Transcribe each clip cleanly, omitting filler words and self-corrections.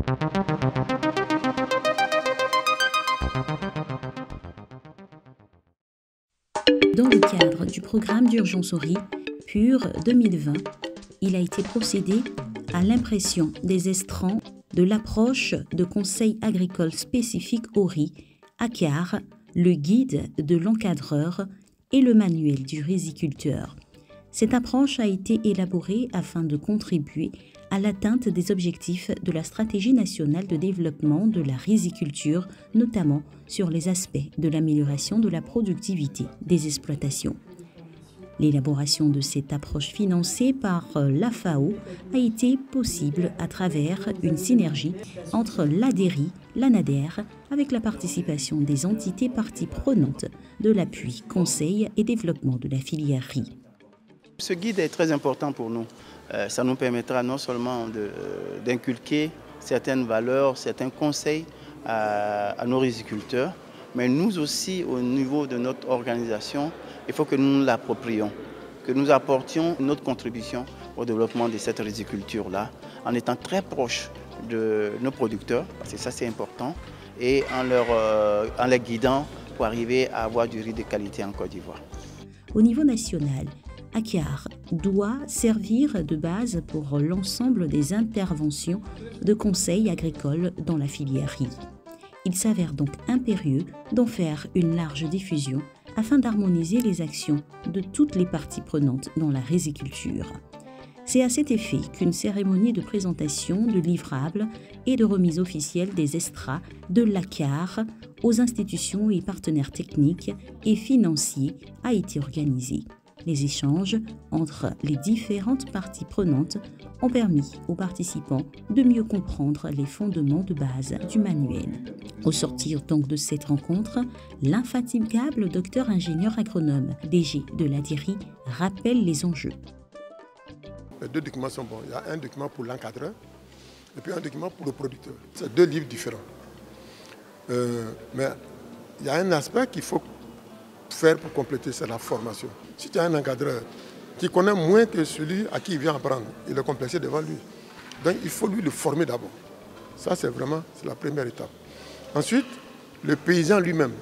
Dans le cadre du programme d'urgence au riz PUR 2020, il a été procédé à l'impression des estrans de l'approche de conseil agricole spécifique au riz, ACAR, le guide de l'encadreur et le manuel du riziculteur. Cette approche a été élaborée afin de contribuer à l'atteinte des objectifs de la stratégie nationale de développement de la riziculture, notamment sur les aspects de l'amélioration de la productivité des exploitations. L'élaboration de cette approche financée par la FAO a été possible à travers une synergie entre l'ADERI, l'ANADER, avec la participation des entités parties prenantes de l'appui, conseil et développement de la filière riz. Ce guide est très important pour nous. Ça nous permettra non seulement d'inculquer certaines valeurs, certains conseils à nos riziculteurs, mais nous aussi, au niveau de notre organisation, il faut que nous nous l'approprions, que nous apportions notre contribution au développement de cette riziculture-là, en étant très proche de nos producteurs, parce que ça c'est important, et en les guidant pour arriver à avoir du riz de qualité en Côte d'Ivoire. Au niveau national, ACAR doit servir de base pour l'ensemble des interventions de conseils agricoles dans la filière riz. Il s'avère donc impérieux d'en faire une large diffusion afin d'harmoniser les actions de toutes les parties prenantes dans la riziculture. C'est à cet effet qu'une cérémonie de présentation de livrables et de remise officielle des extras de l'ACAR aux institutions et partenaires techniques et financiers a été organisée. Les échanges entre les différentes parties prenantes ont permis aux participants de mieux comprendre les fondements de base du manuel. Au sortir donc de cette rencontre, l'infatigable docteur ingénieur agronome DG de l'ADERI rappelle les enjeux. Les deux documents sont bons. Il y a un document pour l'encadreur et puis un document pour le producteur. C'est deux livres différents. Mais il y a un aspect qu'il faut faire pour compléter, c'est la formation. Si tu as un encadreur qui connaît moins que celui à qui il vient apprendre, il est complexé devant lui. Donc il faut lui le former d'abord. Ça c'est la première étape. Ensuite, le paysan lui-même,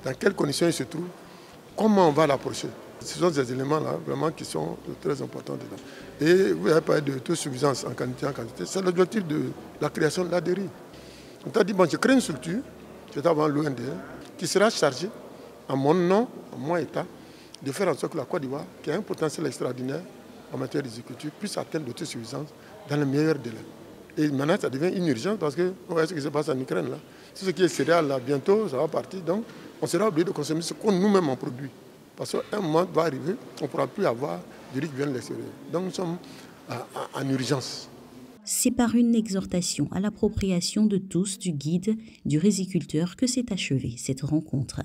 dans quelles conditions il se trouve, comment on va l'approcher. Ce sont ces éléments-là vraiment qui sont très importants dedans. Et vous avez parlé d'autosuffisance en quantité, c'est l'objectif de la création de l'ADERI. On t'a dit, bon, je crée une structure, c'est avant l'OND, qui sera chargée à mon nom, à mon État, de faire en sorte que la Côte d'Ivoire, qui a un potentiel extraordinaire en matière de riziculture, puisse atteindre l'autosuffisance dans le meilleur délai. Et maintenant, ça devient une urgence parce que vous voyez ce qui se passe en Ukraine. Là. Tout ce qui est céréales, là, bientôt, ça va partir. Donc, on sera obligé de consommer ce qu'on nous-mêmes on produit. Parce qu'un moment va arriver, on ne pourra plus avoir du riz qui vient de l'extérieur. Donc, nous sommes en urgence. C'est par une exhortation à l'appropriation de tous du guide du riziculteur que s'est achevée cette rencontre.